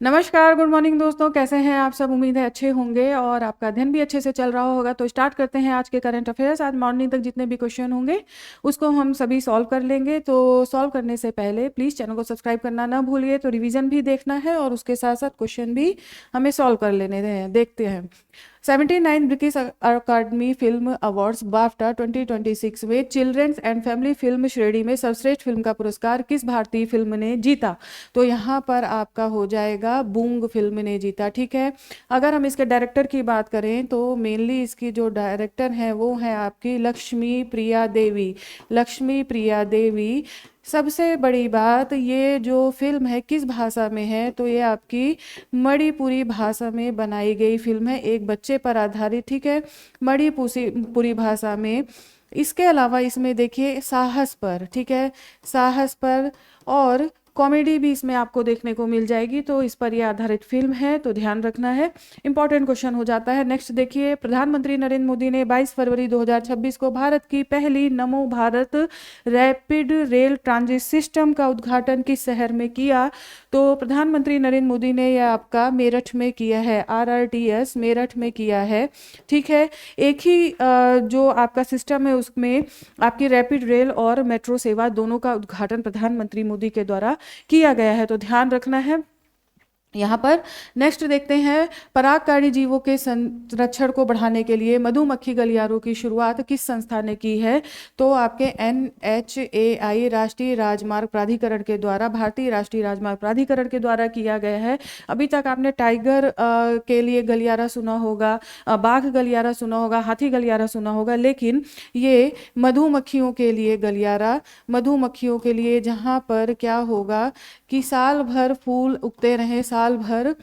नमस्कार, good morning दोस्तों, कैसे हैं आप सब? उम्मीद है अच्छे होंगे और आपका दिन भी अच्छे से चल रहा होगा। तो स्टार्ट करते हैं आज के करंट अफेयर्स। आज मॉर्निंग तक जितने भी क्वेश्चन होंगे उसको हम सभी सॉल्व कर लेंगे। तो सॉल्व करने से पहले प्लीज़ चैनल को सब्सक्राइब करना ना भूलिए। तो रिवीजन भी देखना है और उसके साथ साथ क्वेश्चन भी हमें सॉल्व कर लेने हैं। देखते हैं 79 ब्रिटिश अकादमी फिल्म अवार्ड्स बाफ्टा 2026 में चिल्ड्रंस एंड फैमिली फिल्म श्रेणी में सर्वश्रेष्ठ फिल्म का पुरस्कार किस भारतीय फिल्म ने जीता? तो यहाँ पर आपका हो जाएगा बूंग फिल्म ने जीता। ठीक है, अगर हम इसके डायरेक्टर की बात करें तो मेनली इसकी जो डायरेक्टर हैं वो हैं आपकी लक्ष्मी प्रिया देवी। लक्ष्मी प्रिया देवी। सबसे बड़ी बात, ये जो फिल्म है किस भाषा में है? तो ये आपकी मणिपुरी भाषा में बनाई गई फिल्म है, एक बच्चे पर आधारित। ठीक है, मणिपुरी भाषा में। इसके अलावा इसमें देखिए साहस पर, ठीक है, साहस पर और कॉमेडी भी इसमें आपको देखने को मिल जाएगी। तो इस पर यह आधारित फिल्म है, तो ध्यान रखना है, इंपॉर्टेंट क्वेश्चन हो जाता है। नेक्स्ट देखिए, प्रधानमंत्री नरेंद्र मोदी ने 22 फरवरी 2026 को भारत की पहली नमो Bharat rapid rail transit system का उद्घाटन किस शहर में किया? तो प्रधानमंत्री नरेंद्र मोदी ने यह आपका मेरठ में किया है, RRTS मेरठ में किया है। ठीक है, एक ही जो आपका सिस्टम है उसमें आपकी रैपिड रेल और मेट्रो सेवा दोनों का उद्घाटन प्रधानमंत्री मोदी के द्वारा किया गया है। तो ध्यान रखना है यहाँ पर। नेक्स्ट देखते हैं, परागकारी जीवों के संरक्षण को बढ़ाने के लिए मधुमक्खी गलियारों की शुरुआत किस संस्था ने की है? तो आपके NHAI राष्ट्रीय राजमार्ग प्राधिकरण के द्वारा, भारतीय राष्ट्रीय राजमार्ग प्राधिकरण के द्वारा किया गया है। अभी तक आपने टाइगर के लिए गलियारा सुना होगा, बाघ गलियारा सुना होगा, हाथी गलियारा सुना होगा, लेकिन ये मधुमक्खियों के लिए गलियारा, मधुमक्खियों के लिए, जहाँ पर क्या होगा कि साल भर फूल उगते रहे, साल भर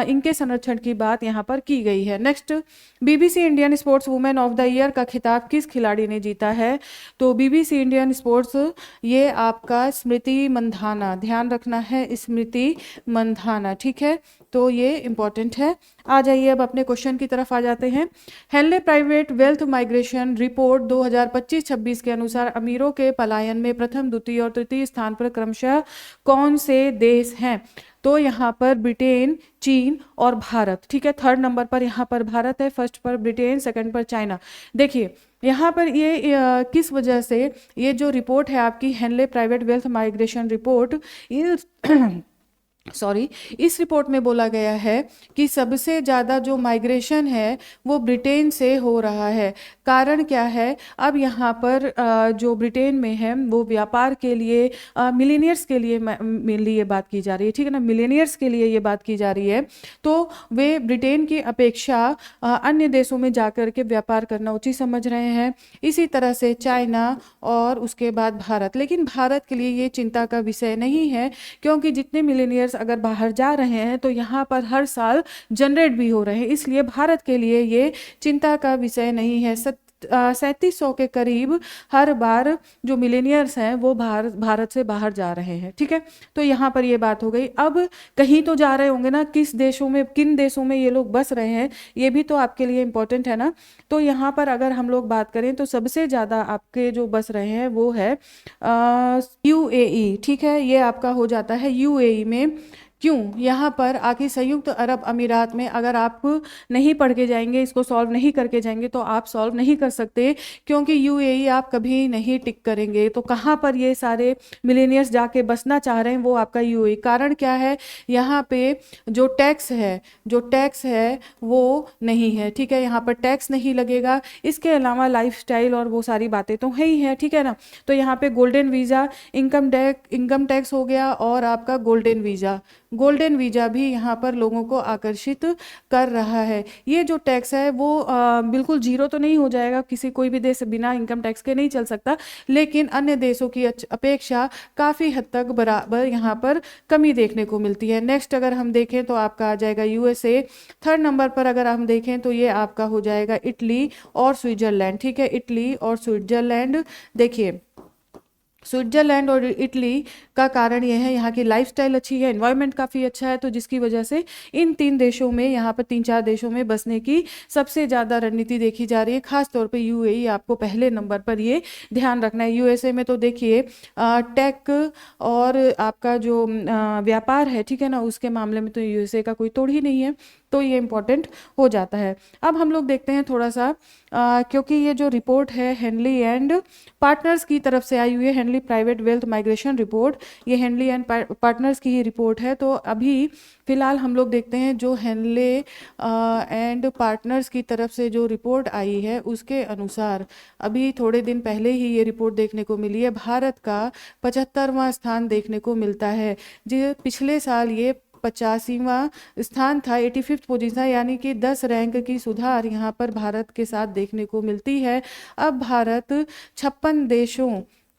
इनके संरक्षण की बात यहाँ पर की गई है। Next, BBC Indian sports women of the year का खिताब किस खिलाड़ी ने जीता है? तो BBC इंडियन स्पोर्ट्स, ये आपका स्मृति मंधाना, ध्यान रखना है, स्मृति मंधाना। ठीक है, तो ये इंपॉर्टेंट है। आ जाइए अब अपने क्वेश्चन की तरफ आ जाते हैं। Henley private wealth migration report 2025-26 के अनुसार अमीरों के पलायन में प्रथम, द्वितीय और तृतीय स्थान पर क्रमशः कौन से देश हैं? तो यहाँ पर ब्रिटेन, चीन और भारत। ठीक है, थर्ड नंबर पर यहाँ पर भारत है, फर्स्ट पर ब्रिटेन, सेकंड पर चाइना। देखिए यहाँ पर ये किस वजह से ये जो रिपोर्ट है आपकी Henley private wealth migration report, ये सॉरी, इस रिपोर्ट में बोला गया है कि सबसे ज़्यादा जो माइग्रेशन है वो ब्रिटेन से हो रहा है। कारण क्या है? अब यहाँ पर जो ब्रिटेन में है वो व्यापार के लिए, मिलेनियर्स के लिए मेनली ये बात की जा रही है। ठीक है ना, मिलेनियर्स के लिए ये बात की जा रही है। तो वे ब्रिटेन की अपेक्षा अन्य देशों में जाकर के व्यापार करना उचित समझ रहे हैं। इसी तरह से चाइना और उसके बाद भारत। लेकिन भारत के लिए ये चिंता का विषय नहीं है, क्योंकि जितने मिलेनियर्स अगर बाहर जा रहे हैं तो यहाँ पर हर साल जनरेट भी हो रहे हैं, इसलिए भारत के लिए ये चिंता का विषय नहीं है। 3700 के करीब हर बार जो मिलेनियर्स हैं वो भारत से बाहर जा रहे हैं। ठीक है, तो यहाँ पर ये बात हो गई। अब कहीं तो जा रहे होंगे ना, किस देशों में, किन देशों में ये लोग बस रहे हैं, ये भी तो आपके लिए इम्पोर्टेंट है ना। तो यहाँ पर अगर हम लोग बात करें तो सबसे ज़्यादा आपके जो बस रहे हैं वो है UAE। ठीक है, ये आपका हो जाता है UAE में। क्यों? यहाँ पर आखिर संयुक्त अरब अमीरात में अगर आप नहीं पढ़ के जाएंगे, इसको सॉल्व नहीं करके जाएंगे तो आप सॉल्व नहीं कर सकते, क्योंकि UAE आप कभी नहीं टिक करेंगे। तो कहाँ पर ये सारे मिलेनियर्स जाके बसना चाह रहे हैं? वो आपका UAE। कारण क्या है? यहाँ पे जो टैक्स है, जो टैक्स है वो नहीं है। ठीक है, यहाँ पर टैक्स नहीं लगेगा। इसके अलावा लाइफस्टाइल और वो सारी बातें तो है ही है। ठीक है ना, तो यहाँ पे गोल्डन वीज़ा, इनकम टैक्स हो गया और आपका गोल्डन वीज़ा, गोल्डन वीज़ा भी यहाँ पर लोगों को आकर्षित कर रहा है। ये जो टैक्स है वो बिल्कुल जीरो तो नहीं हो जाएगा, किसी कोई भी देश बिना इनकम टैक्स के नहीं चल सकता, लेकिन अन्य देशों की अपेक्षा काफ़ी हद तक बराबर यहाँ पर कमी देखने को मिलती है। नेक्स्ट अगर हम देखें तो आपका आ जाएगा USA। थर्ड नंबर पर अगर हम देखें तो ये आपका हो जाएगा इटली और स्विट्जरलैंड। ठीक है, इटली और स्विट्जरलैंड। देखिए स्विट्जरलैंड और इटली का कारण यह है यहाँ की लाइफस्टाइल अच्छी है, एनवायरनमेंट काफ़ी अच्छा है, तो जिसकी वजह से इन 3 देशों में, यहाँ पर 3-4 देशों में बसने की सबसे ज़्यादा रणनीति देखी जा रही है। खास तौर पे यूएई आपको पहले नंबर पर ये ध्यान रखना है। यूएसए में तो देखिए टेक और आपका जो व्यापार है, ठीक है ना, उसके मामले में तो यूएसए का कोई तोड़ ही नहीं है, तो ये इम्पोर्टेंट हो जाता है। अब हम लोग देखते हैं थोड़ा सा, क्योंकि ये जो रिपोर्ट है हेनली एंड पार्टनर्स की तरफ से आई हुई है, Henley private wealth migration report, ये हेनली एंड पार्टनर्स की ही रिपोर्ट है। तो अभी फिलहाल हम लोग देखते हैं जो हेनले एंड पार्टनर्स की तरफ से जो रिपोर्ट आई है उसके अनुसार अभी थोड़े दिन पहले ही ये रिपोर्ट देखने को मिली है। भारत का 75वां स्थान देखने को मिलता है, जो पिछले साल ये 85वां स्थान था, 85th पोजीशन, यानी कि 10 रैंक की सुधार यहाँ पर भारत के साथ देखने को मिलती है। अब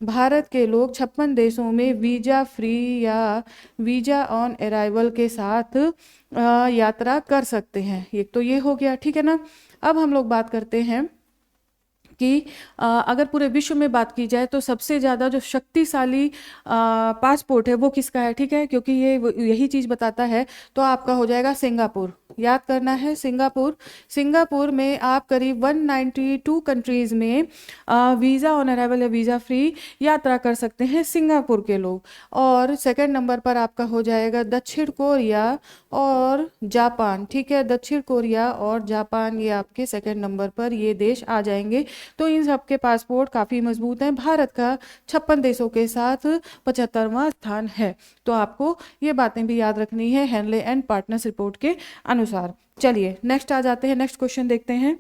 भारत के लोग 56 देशों में वीजा फ्री या वीजा ऑन अराइवल के साथ यात्रा कर सकते हैं। एक तो ये हो गया, ठीक है ना। अब हम लोग बात करते हैं कि अगर पूरे विश्व में बात की जाए तो सबसे ज़्यादा जो शक्तिशाली पासपोर्ट है वो किसका है, ठीक है, क्योंकि ये यही चीज़ बताता है, तो आपका हो जाएगा सिंगापुर। याद करना है सिंगापुर में आप करीब 192 कंट्रीज़ में वीज़ा ऑन अराइवल या वीज़ा फ्री यात्रा कर सकते हैं सिंगापुर के लोग। और सेकंड नंबर पर आपका हो जाएगा दक्षिण कोरिया और जापान, ठीक है, दक्षिण कोरिया और जापान, ये आपके सेकंड नंबर पर ये देश आ जाएंगे। तो इन सब के पासपोर्ट काफ़ी मजबूत हैं। भारत का 56 देशों के साथ 75वां स्थान है। तो आपको ये बातें भी याद रखनी है हेनले एंड पार्टनर्स रिपोर्ट के अनुसार। चलिए नेक्स्ट आ जाते हैं, नेक्स्ट क्वेश्चन देखते हैं।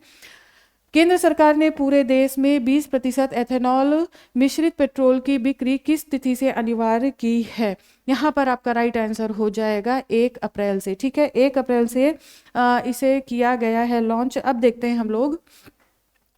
केंद्र सरकार ने पूरे देश में 20% एथेनॉल मिश्रित पेट्रोल की बिक्री किस तिथि से अनिवार्य की है? यहाँ पर आपका राइट आंसर हो जाएगा 1 अप्रैल से, ठीक है, 1 अप्रैल से इसे किया गया है लॉन्च। अब देखते हैं हम लोग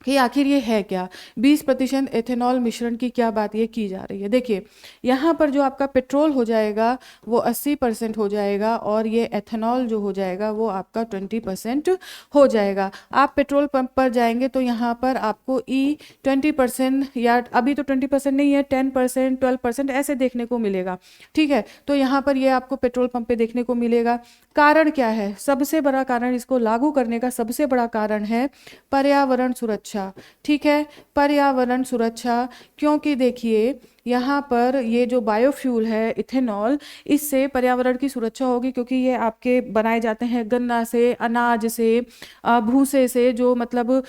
कि आखिर ये है क्या, 20% एथेनॉल मिश्रण की क्या बात ये की जा रही है। देखिए यहाँ पर जो आपका पेट्रोल हो जाएगा वो 80% हो जाएगा और ये एथेनॉल जो हो जाएगा वो आपका 20% हो जाएगा। आप पेट्रोल पंप पर जाएंगे तो यहाँ पर आपको 20% या अभी तो 20% नहीं है, 10%, 12% ऐसे देखने को मिलेगा, ठीक है। तो यहाँ पर ये आपको पेट्रोल पंप पे देखने को मिलेगा। कारण क्या है? सबसे बड़ा कारण, इसको लागू करने का सबसे बड़ा कारण है पर्यावरण सुरक्षा, ठीक है, पर्यावरण सुरक्षा। क्योंकि देखिए यहाँ पर ये जो बायोफ्यूल है इथेनॉल, इससे पर्यावरण की सुरक्षा होगी, क्योंकि ये आपके बनाए जाते हैं गन्ना से, अनाज से, भूसे से, जो मतलब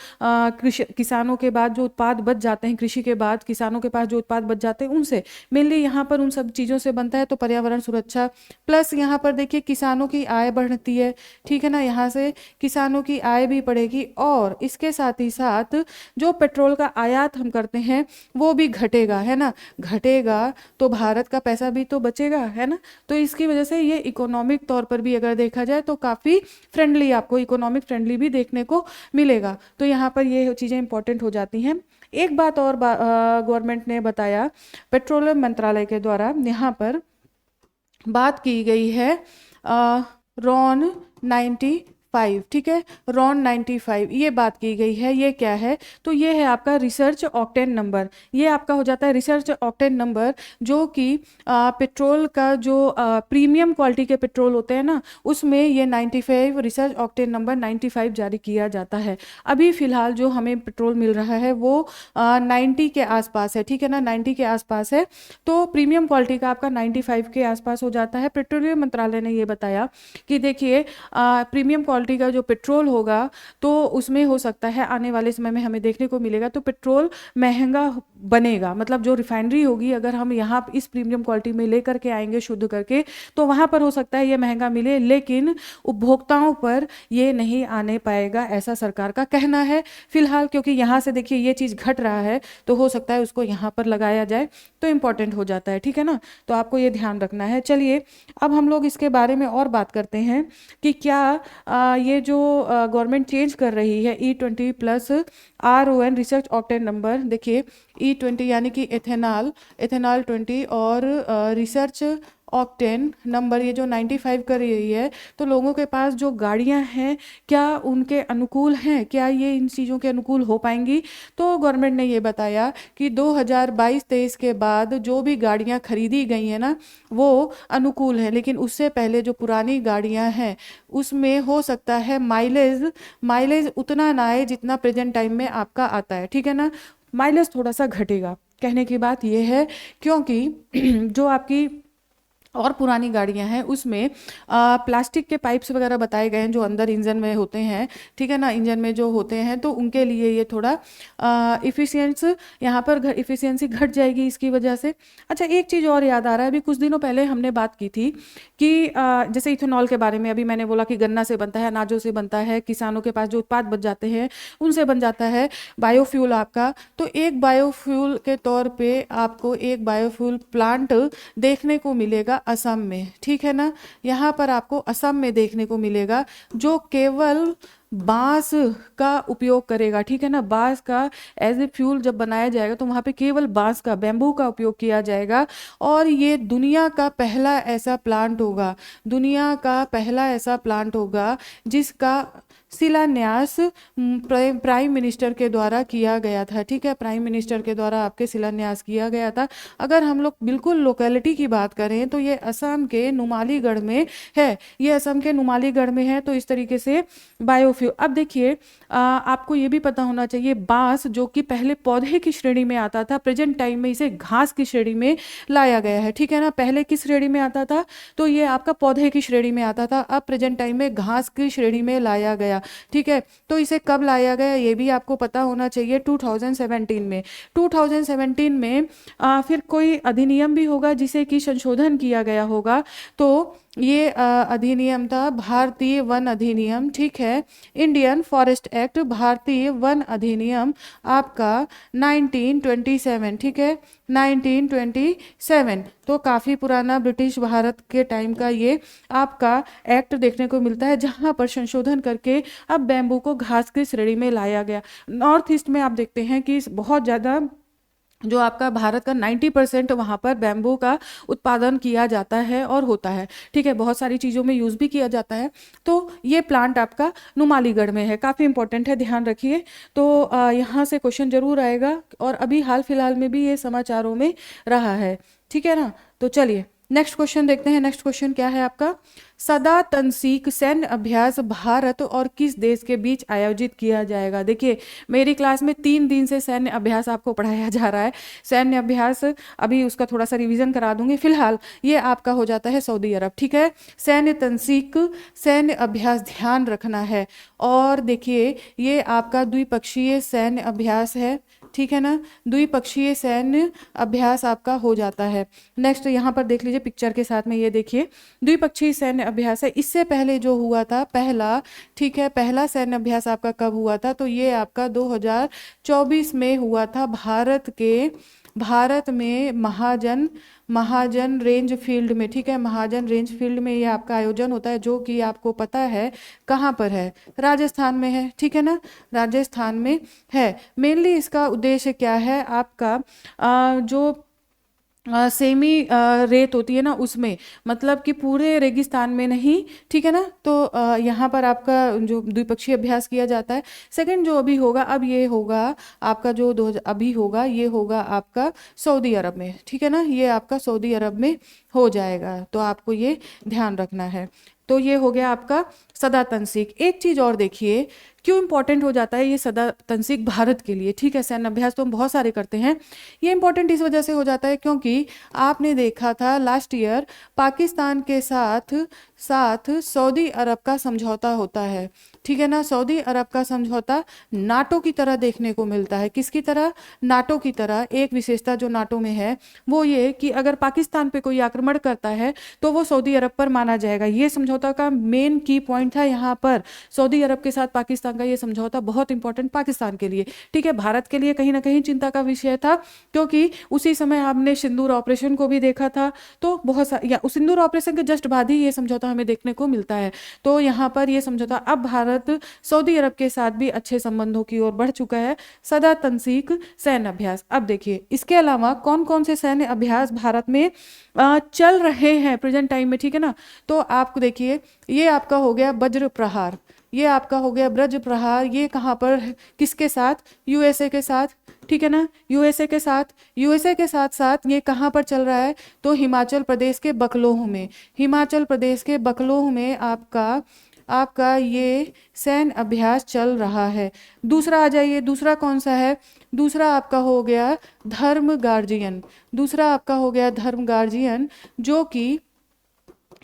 किसानों के बाद जो उत्पाद बच जाते हैं, कृषि के बाद किसानों के पास जो उत्पाद बच जाते हैं उनसे मेनली यहाँ पर उन सब चीज़ों से बनता है। तो पर्यावरण सुरक्षा प्लस यहाँ पर देखिए किसानों की आय बढ़ती है, ठीक है ना, यहाँ से किसानों की आय भी बढ़ेगी और इसके साथ ही साथ जो पेट्रोल का आयात हम करते हैं वो भी घटेगा, है ना, घटेगा तो भारत का पैसा भी तो बचेगा, है ना। तो इसकी वजह से ये इकोनॉमिक तौर पर भी अगर देखा जाए तो काफ़ी फ्रेंडली, आपको इकोनॉमिक फ्रेंडली भी देखने को मिलेगा। तो यहाँ पर ये चीज़ें इंपॉर्टेंट हो जाती हैं। एक बात और गवर्नमेंट ने बताया, पेट्रोलियम मंत्रालय के द्वारा यहाँ पर बात की गई है रॉन 95, ठीक है, रॉन 95 ये बात की गई है। ये क्या है? तो ये है आपका रिसर्च ऑक्टेन नंबर। ये आपका हो जाता है रिसर्च ऑक्टेन नंबर, जो कि पेट्रोल का जो प्रीमियम क्वालिटी के पेट्रोल होते हैं ना, उसमें ये 95 रिसर्च ऑक्टेन नंबर 95 जारी किया जाता है। अभी फिलहाल जो हमें पेट्रोल मिल रहा है वो 90 के आसपास है, ठीक है ना, 90 के आसपास है। तो प्रीमियम क्वालिटी का आपका 95 के आसपास हो जाता है। पेट्रोलियम मंत्रालय ने ये बताया कि देखिए प्रीमियम क्वालिटी का जो पेट्रोल होगा तो उसमें हो सकता है आने वाले समय में हमें देखने को मिलेगा तो पेट्रोल महंगा बनेगा। मतलब जो रिफाइनरी होगी, अगर हम यहाँ इस प्रीमियम क्वालिटी में लेकर के आएंगे शुद्ध करके, तो वहाँ पर हो सकता है ये महंगा मिले, लेकिन उपभोक्ताओं पर ये नहीं आने पाएगा, ऐसा सरकार का कहना है फिलहाल। क्योंकि यहाँ से देखिए ये चीज़ घट रहा है तो हो सकता है उसको यहाँ पर लगाया जाए, तो इम्पॉर्टेंट हो जाता है, ठीक है ना। तो आपको ये ध्यान रखना है। चलिए अब हम लोग इसके बारे में और बात करते हैं कि क्या ये जो गवर्नमेंट चेंज कर रही है E20 plus RON research octane number, देखिए E20 यानी कि एथेनॉल 20 और रिसर्च ऑक्टेन नंबर ये जो 95 कर रही है, तो लोगों के पास जो गाड़ियां हैं क्या उनके अनुकूल हैं, क्या ये इन चीज़ों के अनुकूल हो पाएंगी? तो गवर्नमेंट ने ये बताया कि 2022-23 के बाद जो भी गाड़ियां खरीदी गई हैं ना वो अनुकूल है, लेकिन उससे पहले जो पुरानी गाड़ियां हैं उसमें हो सकता है माइलेज माइलेज उतना ना आए जितना प्रेजेंट टाइम में आपका आता है, ठीक है ना, माइलेज थोड़ा सा घटेगा। कहने की बात यह है क्योंकि जो आपकी और पुरानी गाड़ियां हैं उसमें प्लास्टिक के पाइप्स वगैरह बताए गए हैं जो अंदर इंजन में होते हैं, ठीक है ना, इंजन में जो होते हैं, तो उनके लिए ये थोड़ा इफिशियंस यहाँ पर इफिशियंसी घट जाएगी इसकी वजह से। अच्छा, एक चीज़ और याद आ रहा है, अभी कुछ दिनों पहले हमने बात की थी कि जैसे इथेनॉल के बारे में, अभी मैंने बोला कि गन्ना से बनता है, अनाजों से बनता है, किसानों के पास जो उत्पाद बच जाते हैं उनसे बन जाता है बायोफ्यूल आपका। तो एक बायोफ्यूल के तौर पे आपको एक बायोफ्यूल प्लांट देखने को मिलेगा असम में, ठीक है ना, यहाँ पर आपको असम में देखने को मिलेगा जो केवल बांस का उपयोग करेगा, ठीक है ना, बांस का एज ए फ्यूल जब बनाया जाएगा तो वहाँ पे केवल बांस का, बैम्बू का उपयोग किया जाएगा। और ये दुनिया का पहला ऐसा प्लांट होगा, दुनिया का पहला ऐसा प्लांट होगा जिसका शिलान्यास प्राइम मिनिस्टर के द्वारा किया गया था, ठीक है, प्राइम मिनिस्टर के द्वारा आपके शिलान्यास किया गया था। अगर हम लोग बिल्कुल लोकेलिटी की बात करें तो ये असम के नुमालीगढ़ में है, ये असम के नुमालीगढ़ में है। तो इस तरीके से बायोफ्यूल। अब देखिए आपको ये भी पता होना चाहिए, बांस जो कि पहले पौधे की श्रेणी में आता था, प्रेजेंट टाइम में इसे घास की श्रेणी में लाया गया है, ठीक है ना, पहले किस श्रेणी में आता था, तो ये आपका पौधे की श्रेणी में आता था, अब प्रेजेंट टाइम में घास की श्रेणी में लाया गया, ठीक है। तो इसे कब लाया गया ये भी आपको पता होना चाहिए, 2017 में। 2017 में फिर कोई अधिनियम भी होगा जिसे कि संशोधन किया गया होगा, तो ये अधिनियम था भारतीय वन अधिनियम, ठीक है, इंडियन फॉरेस्ट एक्ट, भारतीय वन अधिनियम आपका 1927, ठीक है, 1927। तो काफ़ी पुराना ब्रिटिश भारत के टाइम का ये आपका एक्ट देखने को मिलता है जहाँ पर संशोधन करके अब बैम्बू को घास की श्रेणी में लाया गया। नॉर्थ ईस्ट में आप देखते हैं कि बहुत ज़्यादा जो आपका भारत का 90% वहाँ पर बैम्बू का उत्पादन किया जाता है और होता है, ठीक है, बहुत सारी चीज़ों में यूज़ भी किया जाता है। तो ये प्लांट आपका नुमालीगढ़ में है, काफ़ी इंपॉर्टेंट है, ध्यान रखिए। तो यहाँ से क्वेश्चन जरूर आएगा और अभी हाल फिलहाल में भी ये समाचारों में रहा है, ठीक है ना। तो चलिए नेक्स्ट क्वेश्चन देखते हैं। नेक्स्ट क्वेश्चन क्या है आपका, सदा तनसीक सैन्य अभ्यास भारत और किस देश के बीच आयोजित किया जाएगा। देखिए मेरी क्लास में 3 दिन से सैन्य अभ्यास आपको पढ़ाया जा रहा है, सैन्य अभ्यास अभी उसका थोड़ा सा रिवीजन करा दूंगी। फिलहाल ये आपका हो जाता है सऊदी अरब, ठीक है, सैन्य तनसीक सैन्य अभ्यास ध्यान रखना है। और देखिए ये आपका द्विपक्षीय सैन्य अभ्यास है, ठीक है ना, द्विपक्षीय सैन्य अभ्यास आपका हो जाता है। नेक्स्ट यहाँ पर देख लीजिए पिक्चर के साथ में, ये देखिए द्विपक्षीय सैन्य अभ्यास है। इससे पहले जो हुआ था पहला, ठीक है, पहला सैन्य अभ्यास आपका कब हुआ था, तो ये आपका 2024 में हुआ था भारत में महाजन रेंज फील्ड में, ठीक है, महाजन रेंज फील्ड में ये आपका आयोजन होता है, जो कि आपको पता है कहाँ पर है, राजस्थान में है, ठीक है ना, राजस्थान में है। मेनली इसका उद्देश्य क्या है आपका, जो सेमी रेत होती है ना उसमें, मतलब कि पूरे रेगिस्तान में नहीं, ठीक है ना। तो यहाँ पर आपका जो द्विपक्षीय अभ्यास किया जाता है। सेकंड जो अभी होगा, अब ये होगा आपका जो अभी होगा ये होगा आपका सऊदी अरब में, ठीक है ना, ये आपका सऊदी अरब में हो जाएगा, तो आपको ये ध्यान रखना है। तो ये हो गया आपका सदा तनसीक। एक चीज और देखिए क्यों इंपॉर्टेंट हो जाता है ये सदा तनसीक भारत के लिए, ठीक है, सैन्य अभ्यास तो हम बहुत सारे करते हैं, ये इंपॉर्टेंट इस वजह से हो जाता है क्योंकि आपने देखा था लास्ट ईयर पाकिस्तान के साथ सऊदी अरब का समझौता होता है, ठीक है ना, सऊदी अरब का समझौता नाटो की तरह देखने को मिलता है। किसकी तरह, नाटो की तरह। एक विशेषता जो नाटो में है वो ये कि अगर पाकिस्तान पे कोई आक्रमण करता है तो वो सऊदी अरब पर माना जाएगा। ये समझौता का मेन की पॉइंट था यहाँ पर, सऊदी अरब के साथ पाकिस्तान का ये समझौता बहुत इंपॉर्टेंट पाकिस्तान के लिए, ठीक है, भारत के लिए कहीं ना कहीं चिंता का विषय था क्योंकि उसी समय आपने सिंदूर ऑपरेशन को भी देखा था। तो बहुत सिंदूर ऑपरेशन के जस्ट बाद ही ये समझौता हमें देखने को मिलता है। तो यहाँ पर ये समझौता, अब भारत सऊदी अरब के साथ भी अच्छे संबंधों की ओर बढ़ चुका है। सदा तनसीक सैन्य अभ्यास, अब देखिए इसके अलावा कौन कौन से सैन्य अभ्यास भारत में चल रहे हैं प्रेजेंट टाइम में, ठीक है ना। तो आपको देखिए, ये आपका हो गया वज्र प्रहार, ये आपका हो गया ब्रज प्रहार, ये कहाँ पर, किसके साथ, यूएसए के साथ, ठीक है ना, यूएसए के साथ। यूएसए के साथ साथ ये कहाँ पर चल रहा है, तो हिमाचल प्रदेश के बकलोह में, हिमाचल प्रदेश के बकलोह में आपका ये सैन्य अभ्यास चल रहा है। दूसरा आ जाइए, दूसरा कौन सा है, दूसरा आपका हो गया धर्म गार्जियन, दूसरा आपका हो गया धर्म गार्जियन, जो कि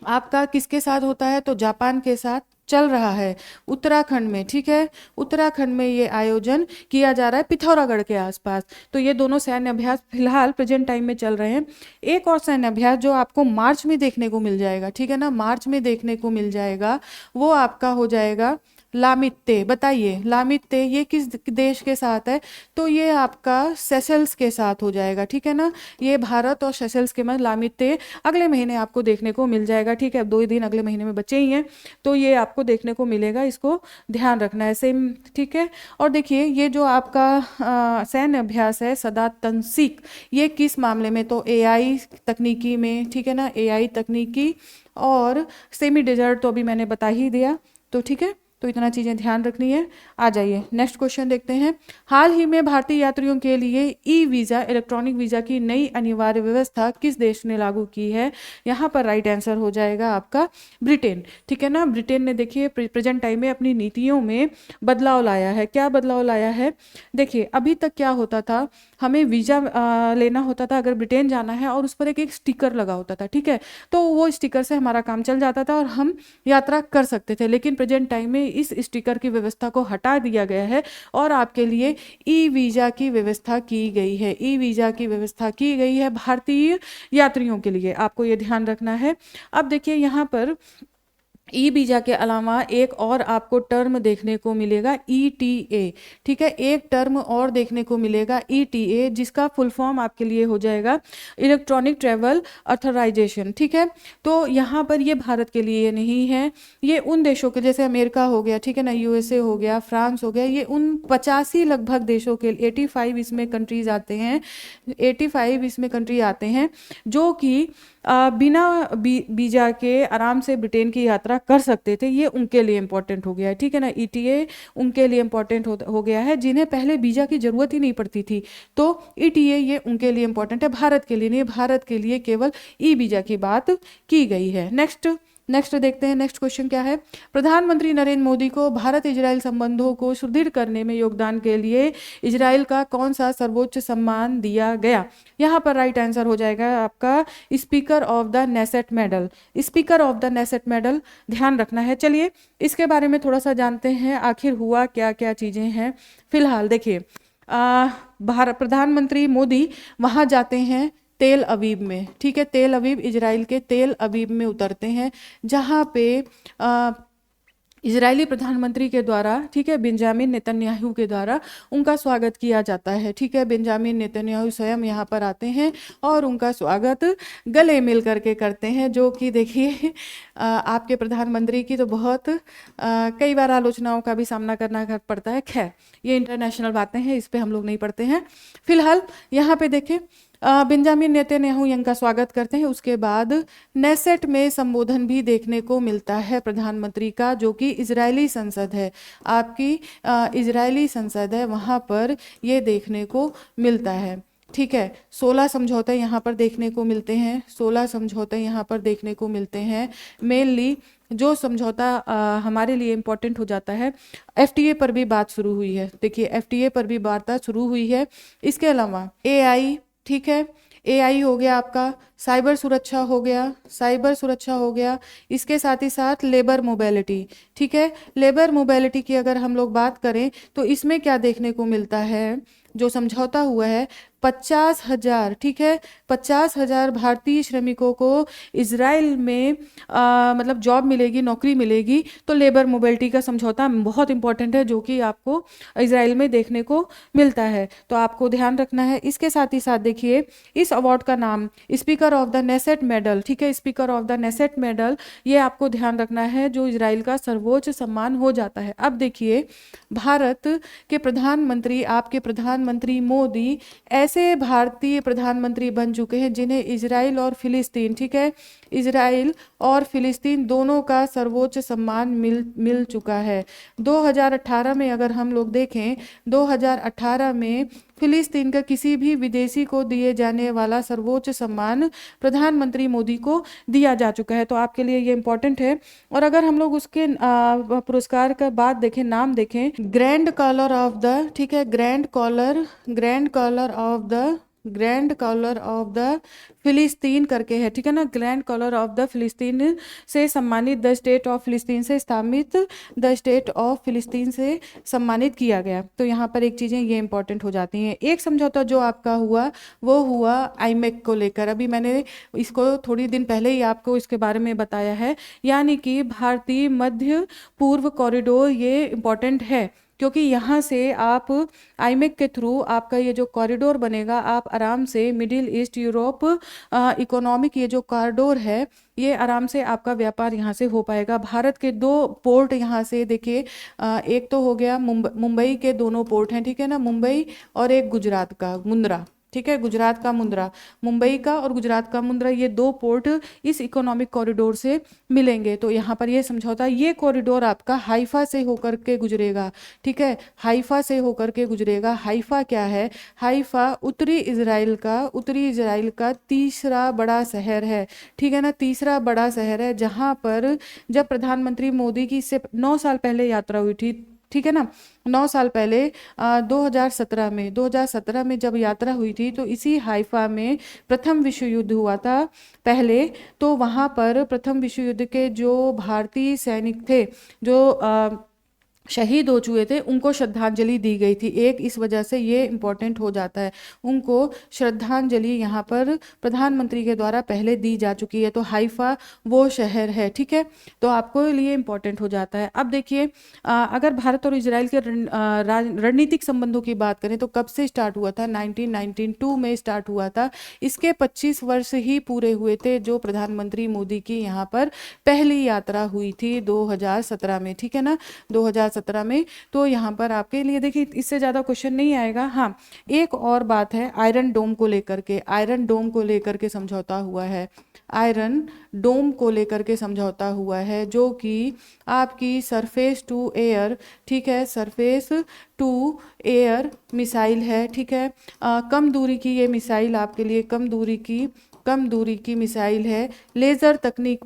आपका किसके साथ होता है, तो जापान के साथ चल रहा है उत्तराखंड में, ठीक है। उत्तराखंड में ये आयोजन किया जा रहा है पिथौरागढ़ के आसपास। तो ये दोनों सैन्य अभ्यास फिलहाल प्रेजेंट टाइम में चल रहे हैं। एक और सैन्य अभ्यास जो आपको मार्च में देखने को मिल जाएगा, ठीक है ना, मार्च में देखने को मिल जाएगा, वो आपका हो जाएगा लामित्ते। बताइए लामित्ते ये किस देश के साथ है, तो ये आपका सेशल्स के साथ हो जाएगा, ठीक है ना। ये भारत और सेशल्स के मध्य लामित्ते अगले महीने आपको देखने को मिल जाएगा, ठीक है। अब 2 ही दिन अगले महीने में बचे ही हैं, तो ये आपको देखने को मिलेगा, इसको ध्यान रखना है सेम, ठीक है। और देखिए ये जो आपका सैन्य अभ्यास है सदा तनसीक, ये किस मामले में, तो एआई तकनीकी में, ठीक है ना, एआई तकनीकी और सेमी डेजर्ट, तो अभी मैंने बता ही दिया, तो ठीक है। तो इतना चीज़ें ध्यान रखनी है। आ जाइए नेक्स्ट क्वेश्चन देखते हैं। हाल ही में भारतीय यात्रियों के लिए ई वीज़ा, इलेक्ट्रॉनिक वीज़ा की नई अनिवार्य व्यवस्था किस देश ने लागू की है। यहाँ पर राइट आंसर हो जाएगा आपका ब्रिटेन, ठीक है ना। ब्रिटेन ने देखिए प्रेजेंट टाइम में अपनी नीतियों में बदलाव लाया है। क्या बदलाव लाया है, देखिए अभी तक क्या होता था, हमें वीज़ा लेना होता था अगर ब्रिटेन जाना है, और उस पर एक स्टिकर लगा होता था, ठीक है। तो वो स्टिकर से हमारा काम चल जाता था और हम यात्रा कर सकते थे। लेकिन प्रेजेंट टाइम में इस स्टिकर की व्यवस्था को हटा दिया गया है और आपके लिए ई वीज़ा की व्यवस्था की गई है। ई वीज़ा की व्यवस्था की गई है भारतीय यात्रियों के लिए, आपको ये ध्यान रखना है। अब देखिए यहाँ पर ई वीज़ा के अलावा एक और आपको टर्म देखने को मिलेगा ETA, ठीक है। एक टर्म और देखने को मिलेगा ETA, जिसका फुल फॉर्म आपके लिए हो जाएगा इलेक्ट्रॉनिक ट्रैवल ऑथराइजेशन, ठीक है। तो यहाँ पर ये भारत के लिए नहीं है, ये उन देशों के, जैसे अमेरिका हो गया, ठीक है ना, यूएसए हो गया, फ्रांस हो गया, ये उन 85 लगभग देशों के, 85 इसमें कंट्रीज आते हैं, 85 इसमें कंट्री आते हैं जो कि बिना वीज़ा के आराम से ब्रिटेन की यात्रा कर सकते थे। ये उनके लिए इम्पोर्टेंट हो गया है, ठीक है ना। ETA उनके लिए इम्पोर्टेंट हो गया है जिन्हें पहले वीज़ा की ज़रूरत ही नहीं पड़ती थी। तो ETA ये उनके लिए इम्पोर्टेंट है, भारत के लिए नहीं। भारत के लिए केवल ई वीज़ा की बात की गई है। नेक्स्ट देखते हैं, नेक्स्ट क्वेश्चन क्या है। प्रधानमंत्री नरेंद्र मोदी को भारत इजराइल संबंधों को सुदृढ़ करने में योगदान के लिए इजराइल का कौन सा सर्वोच्च सम्मान दिया गया। यहाँ पर राइट आंसर हो जाएगा आपका speaker of the Knesset medal, speaker of the Knesset medal, ध्यान रखना है। चलिए इसके बारे में थोड़ा सा जानते हैं, आखिर हुआ क्या क्या चीज़ें हैं। फिलहाल देखिए भारत प्रधानमंत्री मोदी वहाँ जाते हैं तेल अवीव में, ठीक है। तेल अवीव, इजराइल के तेल अवीव में उतरते हैं, जहाँ पे इजरायली प्रधानमंत्री के द्वारा, ठीक है, बेंजामिन नेतन्याहू के द्वारा उनका स्वागत किया जाता है, ठीक है। बेंजामिन नेतन्याहू स्वयं यहाँ पर आते हैं और उनका स्वागत गले मिल करके करते हैं, जो कि देखिए आपके प्रधानमंत्री की तो बहुत कई बार आलोचनाओं का भी सामना करना पड़ता है। खैर ये इंटरनेशनल बातें हैं, इस पर हम लोग नहीं पढ़ते हैं। फिलहाल यहाँ पे देखें बेंजामिन नेतन्याहू इनका स्वागत करते हैं। उसके बाद नेसेट में संबोधन भी देखने को मिलता है प्रधानमंत्री का, जो कि इजरायली संसद है, आपकी इजरायली संसद है, वहाँ पर ये देखने को मिलता है, ठीक है। 16 समझौते यहाँ पर देखने को मिलते हैं, 16 समझौते यहाँ पर देखने को मिलते हैं। मेनली जो समझौता हमारे लिए इम्पोर्टेंट हो जाता है, FTA पर भी बात शुरू हुई है, देखिए FTA पर भी बात शुरू हुई है। इसके अलावा AI, ठीक है, AI हो गया आपका, साइबर सुरक्षा हो गया, साइबर सुरक्षा हो गया। इसके साथ ही साथ लेबर मोबिलिटी, ठीक है। लेबर मोबिलिटी की अगर हम लोग बात करें तो इसमें क्या देखने को मिलता है, जो समझौता हुआ है 50,000, ठीक है, 50,000 भारतीय श्रमिकों को इजराइल में मतलब जॉब मिलेगी, नौकरी मिलेगी। तो लेबर मोबिलिटी का समझौता बहुत इंपॉर्टेंट है, जो कि आपको इजराइल में देखने को मिलता है, तो आपको ध्यान रखना है। इसके साथ ही साथ देखिए, इस अवार्ड का नाम speaker of the Knesset medal, ठीक है, speaker of the Knesset medal, ये आपको ध्यान रखना है, जो इजराइल का सर्वोच्च सम्मान हो जाता है। अब देखिए, भारत के प्रधानमंत्री, आपके प्रधानमंत्री मोदी ऐसे भारतीय प्रधानमंत्री बन चुके हैं जिन्हें इजराइल और फिलिस्तीन, ठीक है, इजराइल और फिलिस्तीन दोनों का सर्वोच्च सम्मान मिल चुका है। 2018 में अगर हम लोग देखें, 2018 में फिलिस्तीन का किसी भी विदेशी को दिए जाने वाला सर्वोच्च सम्मान प्रधानमंत्री मोदी को दिया जा चुका है, तो आपके लिए ये इंपॉर्टेंट है। और अगर हम लोग उसके पुरस्कार का बात देखें, नाम देखें, ग्रैंड कॉलर ऑफ द, ठीक है, ग्रैंड कॉलर ऑफ द फिलिस्तीन करके है, ठीक है ना, ग्रैंड कॉलर ऑफ द फिलिस्तीन से सम्मानित, द स्टेट ऑफ फिलिस्तीन से स्थापित, द स्टेट ऑफ फिलिस्तीन से सम्मानित किया गया। तो यहाँ पर एक चीज़ें ये इंपॉर्टेंट हो जाती हैं। एक समझौता जो आपका हुआ वो हुआ आईमेक को लेकर, अभी मैंने इसको थोड़ी दिन पहले ही आपको इसके बारे में बताया है, यानी कि भारतीय मध्य पूर्व कॉरिडोर, ये इंपॉर्टेंट है क्योंकि यहाँ से आप आईमेक के थ्रू आपका ये जो कॉरिडोर बनेगा, आप आराम से मिडिल ईस्ट यूरोप इकोनॉमिक ये जो कॉरिडोर है, ये आराम से आपका व्यापार यहाँ से हो पाएगा। भारत के 2 पोर्ट यहाँ से देखिए, एक तो हो गया मुंबई के दोनों पोर्ट हैं, ठीक है ना, मुंबई, और एक गुजरात का मुंद्रा, ठीक है, गुजरात का मुंद्रा, मुंबई का और गुजरात का मुंद्रा, ये 2 पोर्ट इस इकोनॉमिक कॉरिडोर से मिलेंगे। तो यहाँ पर ये समझौता, ये कॉरिडोर आपका हाइफा से होकर के गुजरेगा, ठीक है, हाइफा से होकर के गुजरेगा। हाइफा क्या है? हाइफा उत्तरी इजराइल का तीसरा बड़ा शहर है, ठीक है ना, तीसरा बड़ा शहर है, जहाँ पर जब प्रधानमंत्री मोदी की इससे 9 साल पहले यात्रा हुई थी, ठीक है ना, 9 साल पहले 2017 में जब यात्रा हुई थी, तो इसी हाइफा में प्रथम विश्व युद्ध हुआ था पहले। तो वहाँ पर प्रथम विश्व युद्ध के जो भारतीय सैनिक थे, जो शहीद हो चुके थे, उनको श्रद्धांजलि दी गई थी एक, इस वजह से ये इम्पोर्टेंट हो जाता है, उनको श्रद्धांजलि यहाँ पर प्रधानमंत्री के द्वारा पहले दी जा चुकी है। तो हाइफा वो शहर है, ठीक है, तो आपको लिए इम्पोर्टेंट हो जाता है। अब देखिए, अगर भारत और इजराइल के रणनीतिक संबंधों की बात करें तो कब से स्टार्ट हुआ था? 1992 में स्टार्ट हुआ था। इसके 25 वर्ष ही पूरे हुए थे जो प्रधानमंत्री मोदी की यहाँ पर पहली यात्रा हुई थी 2017 में, ठीक है ना, 2017 में। तो यहाँ पर आपके लिए देखिए, इससे ज़्यादा क्वेश्चन नहीं आएगा। हाँ, एक और बात है, आयरन डोम को लेकर के, आयरन डोम को लेकर के समझौता हुआ है, आयरन डोम को लेकर के समझौता हुआ है, जो कि आपकी सरफेस टू एयर, ठीक है, सरफेस टू एयर मिसाइल है, ठीक है, कम दूरी की ये मिसाइल आपके लिए कम दूरी की मिसाइल है, लेज़र तकनीक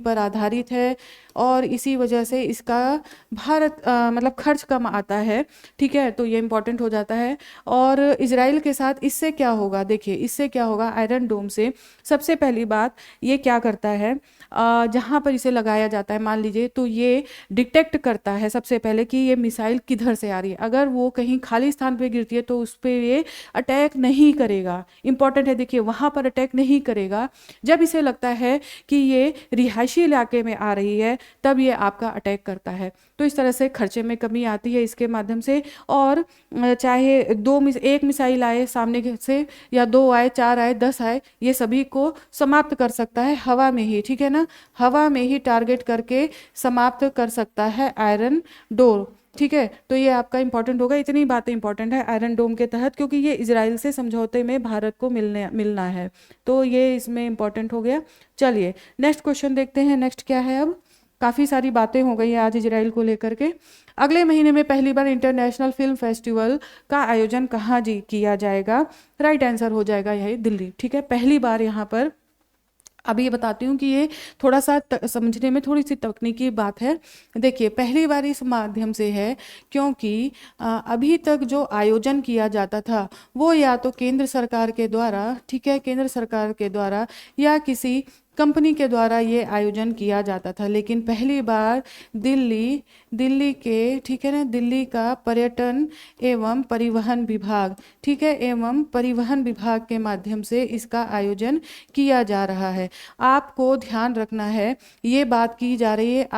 पर आधारित है, और इसी वजह से इसका भारत मतलब खर्च कम आता है, ठीक है, तो ये इंपॉर्टेंट हो जाता है। और इजराइल के साथ इससे क्या होगा? देखिए, इससे क्या होगा, आयरन डोम से सबसे पहली बात ये क्या करता है, जहाँ पर इसे लगाया जाता है, मान लीजिए, तो ये डिटेक्ट करता है सबसे पहले कि ये मिसाइल किधर से आ रही है। अगर वो कहीं खाली स्थान पे गिरती है तो उस पर ये अटैक नहीं करेगा, इंपॉर्टेंट है, देखिए, वहाँ पर अटैक नहीं करेगा। जब इसे लगता है कि ये रिहायशी इलाके में आ रही है, तब ये आपका अटैक करता है। तो इस तरह से खर्चे में कमी आती है इसके माध्यम से। और चाहे एक मिसाइल आए सामने से, या 2 आए, 4 आए, 10 आए, ये सभी को समाप्त कर सकता है हवा में ही, ठीक है ना, हवा में ही टारगेट करके समाप्त कर सकता है आयरन डोम, ठीक है। तो ये आपका इंपॉर्टेंट होगा, इतनी बातें इंपॉर्टेंट है आयरन डोम के तहत, क्योंकि ये इजराइल से समझौते में भारत को मिलना है, तो ये इसमें इंपॉर्टेंट हो गया। चलिए नेक्स्ट क्वेश्चन देखते हैं, नेक्स्ट क्या है। अब काफ़ी सारी बातें हो गई है आज इजराइल को लेकर के। अगले महीने में पहली बार इंटरनेशनल फिल्म फेस्टिवल का आयोजन कहाँ किया जाएगा? राइट आंसर हो जाएगा यही दिल्ली, ठीक है, पहली बार यहाँ पर। अभी ये बताती हूँ कि ये थोड़ा सा समझने में थोड़ी सी तकनीकी बात है। देखिए, पहली बार इस माध्यम से है क्योंकि अभी तक जो आयोजन किया जाता था वो या तो केंद्र सरकार के द्वारा, ठीक है, केंद्र सरकार के द्वारा, या किसी कंपनी के द्वारा ये आयोजन किया जाता था। लेकिन पहली बार दिल्ली के, ठीक है ना, दिल्ली का पर्यटन एवं परिवहन विभाग, ठीक है, एवं परिवहन विभाग के माध्यम से इसका आयोजन किया जा रहा है। आपको ध्यान रखना है, ये बात की जा रही है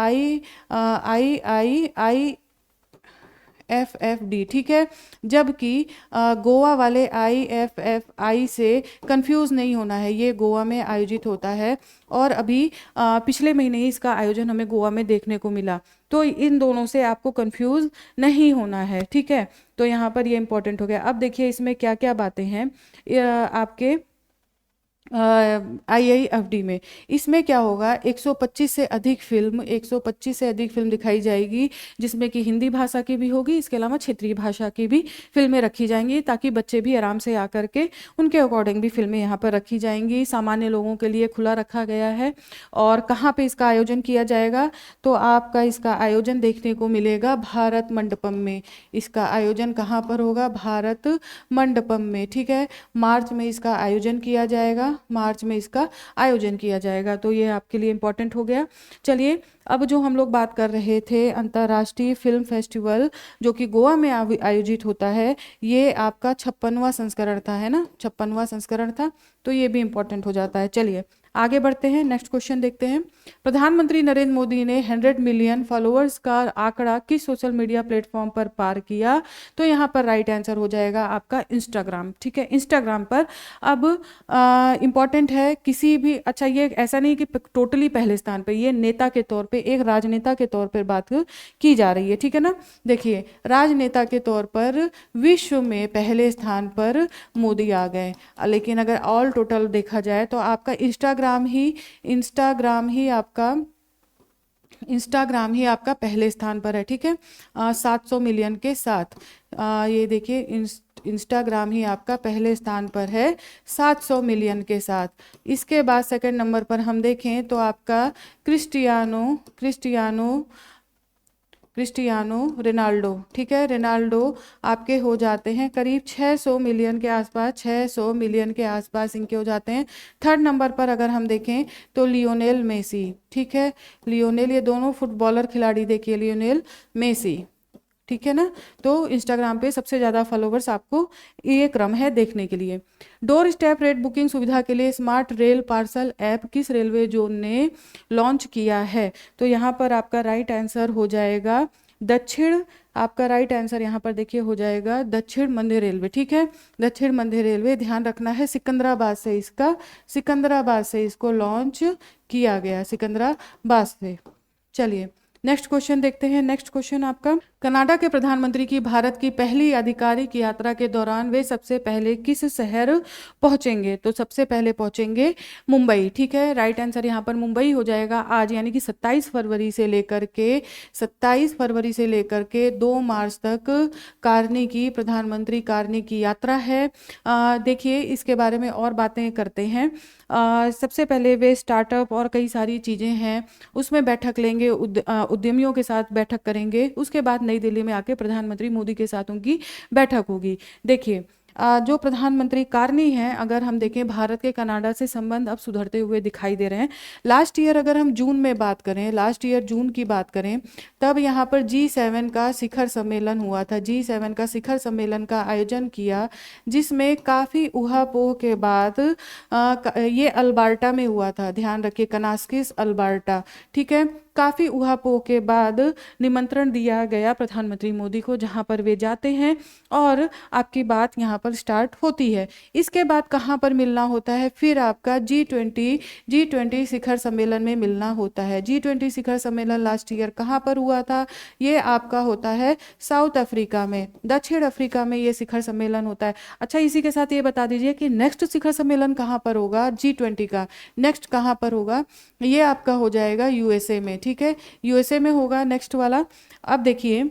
IFFD, ठीक है, जबकि गोवा वाले IFFI से कंफ्यूज नहीं होना है, ये गोवा में आयोजित होता है और अभी पिछले महीने ही इसका आयोजन हमें गोवा में देखने को मिला। तो इन दोनों से आपको कंफ्यूज नहीं होना है, ठीक है। तो यहाँ पर ये इंपॉर्टेंट हो गया। अब देखिए इसमें क्या क्या बातें हैं आपके IIFD में। इसमें क्या होगा, 125 से अधिक फिल्म दिखाई जाएगी, जिसमें कि हिंदी भाषा की भी होगी, इसके अलावा क्षेत्रीय भाषा की भी फिल्में रखी जाएंगी, ताकि बच्चे भी आराम से आकर के उनके अकॉर्डिंग भी फिल्में यहाँ पर रखी जाएंगी। सामान्य लोगों के लिए खुला रखा गया है। और कहाँ पे इसका आयोजन किया जाएगा, तो आपका इसका आयोजन देखने को मिलेगा भारत मंडपम में। इसका आयोजन कहाँ पर होगा, भारत मंडपम में, ठीक है। मार्च में इसका आयोजन किया जाएगा, मार्च में इसका आयोजन किया जाएगा। तो ये आपके लिए इम्पोर्टेंट हो गया। चलिए अब जो हम लोग बात कर रहे थे अंतर्राष्ट्रीय फिल्म फेस्टिवल जो कि गोवा में आयोजित होता है, ये आपका 56वां संस्करण था, है ना, 56वां संस्करण था। तो ये भी इम्पोर्टेंट हो जाता है। चलिए आगे बढ़ते हैं, नेक्स्ट क्वेश्चन देखते हैं। प्रधानमंत्री नरेंद्र मोदी ने 100 मिलियन फॉलोअर्स का आंकड़ा किस सोशल मीडिया प्लेटफॉर्म पर पार किया, तो यहाँ पर राइट आंसर हो जाएगा आपका इंस्टाग्राम, ठीक है, इंस्टाग्राम पर। अब इम्पॉर्टेंट है किसी भी, अच्छा ये ऐसा नहीं कि टोटली पहले स्थान पर, ये नेता के तौर पे, एक राजनेता के तौर पर बात की जा रही है, ठीक है ना। देखिए राजनेता के तौर पर विश्व में पहले स्थान पर मोदी आ गए, लेकिन अगर ऑल टोटल देखा जाए तो आपका इंस्टाग्राम ही आपका पहले स्थान पर है, ठीक है, 700 मिलियन के साथ। ये देखिए इंस्टाग्राम ही आपका पहले स्थान पर है 700 मिलियन के साथ। इसके बाद सेकंड नंबर पर हम देखें तो आपका क्रिस्टियानो रोनाल्डो, ठीक है, रोनाल्डो आपके हो जाते हैं करीब 600 मिलियन के आसपास, 600 मिलियन के आसपास इनके हो जाते हैं। थर्ड नंबर पर अगर हम देखें तो लियोनेल मेसी, ठीक है, लियोनेल, ये दोनों फुटबॉलर खिलाड़ी देखिए, लियोनेल मेसी, ठीक है ना। तो इंस्टाग्राम पे सबसे ज़्यादा फॉलोवर्स आपको ये क्रम है देखने के लिए। डोर स्टेप रेट बुकिंग सुविधा के लिए स्मार्ट रेल पार्सल ऐप किस रेलवे जोन ने लॉन्च किया है, तो यहाँ पर आपका राइट आंसर हो जाएगा आपका राइट आंसर यहाँ पर देखिए हो जाएगा दक्षिण मध्य रेलवे, ठीक है, दक्षिण मध्य रेलवे। ध्यान रखना है सिकंदराबाद से इसको लॉन्च किया गया, सिकंदराबाद से। चलिए नेक्स्ट क्वेश्चन देखते हैं। नेक्स्ट क्वेश्चन आपका, कनाडा के प्रधानमंत्री की भारत की पहली आधिकारिक यात्रा के दौरान वे सबसे पहले किस शहर पहुंचेंगे, तो सबसे पहले पहुंचेंगे मुंबई, ठीक है, राइट आंसर यहाँ पर मुंबई हो जाएगा। आज यानी कि 27 फरवरी से लेकर के 2 मार्च तक प्रधानमंत्री कार्नी की यात्रा है। देखिए इसके बारे में और बातें करते हैं। सबसे पहले वे स्टार्टअप और कई सारी चीज़ें हैं उसमें बैठक लेंगे, उद्यमियों के साथ बैठक करेंगे। उसके बाद नई दिल्ली में आके प्रधानमंत्री मोदी के साथ उनकी बैठक होगी। देखिए जो प्रधानमंत्री कार्नी हैं, अगर हम देखें भारत के कनाडा से संबंध अब सुधरते हुए दिखाई दे रहे हैं। लास्ट ईयर अगर हम जून की बात करें तब यहाँ पर G7 का शिखर सम्मेलन हुआ था, G7 का शिखर सम्मेलन का आयोजन किया, जिसमें काफ़ी उहापोह के बाद ये अल्बर्टा में हुआ था, ध्यान रखिए, कनास्किस अल्बर्टा, ठीक है। काफ़ी उहापोह के बाद निमंत्रण दिया गया प्रधानमंत्री मोदी को, जहां पर वे जाते हैं और आपकी बात यहां पर स्टार्ट होती है। इसके बाद कहां पर मिलना होता है, फिर आपका G20 शिखर सम्मेलन में मिलना होता है। G20 शिखर सम्मेलन लास्ट ईयर कहां पर हुआ था, ये आपका होता है साउथ अफ्रीका में, दक्षिण अफ्रीका में ये शिखर सम्मेलन होता है। अच्छा इसी के साथ ये बता दीजिए कि नेक्स्ट शिखर सम्मेलन कहां पर होगा, G20 का नेक्स्ट कहां पर होगा, ये आपका हो जाएगा USA में, ठीक है, USA में होगा नेक्स्ट वाला। अब देखिए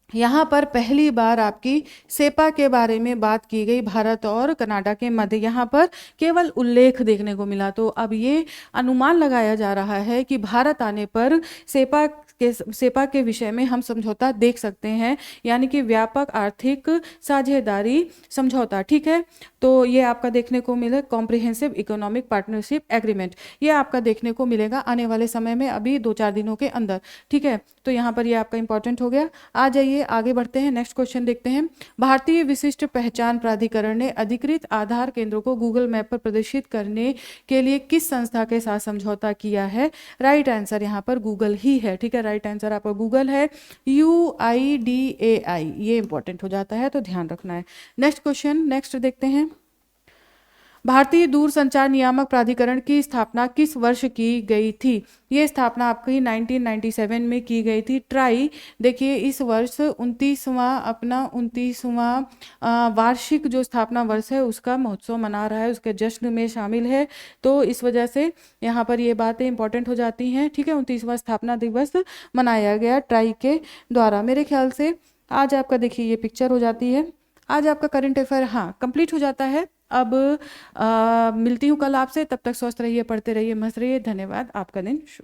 यहाँ पर पहली बार आपकी सेपा के बारे में बात की गई भारत और कनाडा के मध्य, यहाँ पर केवल उल्लेख देखने को मिला। तो अब ये अनुमान लगाया जा रहा है कि भारत आने पर सेपा के सेपा के विषय में हम समझौता देख सकते हैं, यानी कि व्यापक आर्थिक साझेदारी समझौता। ठीक है, तो ये आपका देखने को मिले कॉम्प्रिहेंसिव इकोनॉमिक पार्टनरशिप एग्रीमेंट, ये आपका देखने को मिलेगा आने वाले समय में, अभी 2-4 दिनों के अंदर। ठीक है, तो यहाँ पर ये आपका इंपॉर्टेंट हो गया। आ जाइए आगे बढ़ते हैं, नेक्स्ट क्वेश्चन देखते हैं। भारतीय विशिष्ट पहचान प्राधिकरण ने अधिकृत आधार केंद्रों को गूगल मैप पर प्रदर्शित करने के लिए किस संस्था के साथ समझौता किया है? राइट आंसर यहाँ पर गूगल ही है। ठीक है, राइट आंसर आपका गूगल है, UIDAI, ये इंपॉर्टेंट हो जाता है तो ध्यान रखना है। नेक्स्ट क्वेश्चन, नेक्स्ट देखते हैं। भारतीय दूरसंचार नियामक प्राधिकरण की स्थापना किस वर्ष की गई थी? ये स्थापना आपकी 1997 में की गई थी। ट्राई देखिए इस वर्ष 29वां वार्षिक जो स्थापना वर्ष है उसका महोत्सव मना रहा है, उसके जश्न में शामिल है, तो इस वजह से यहाँ पर ये बातें इंपॉर्टेंट हो जाती हैं। ठीक है, 29वां स्थापना दिवस मनाया गया ट्राई के द्वारा। मेरे ख्याल से आज आपका देखिए ये पिक्चर हो जाती है, आज आपका करंट अफेयर हाँ कंप्लीट हो जाता है। अब मिलती हूँ कल आपसे, तब तक स्वस्थ रहिए, पढ़ते रहिए, मस्त रहिए। धन्यवाद, आपका दिन शुभ।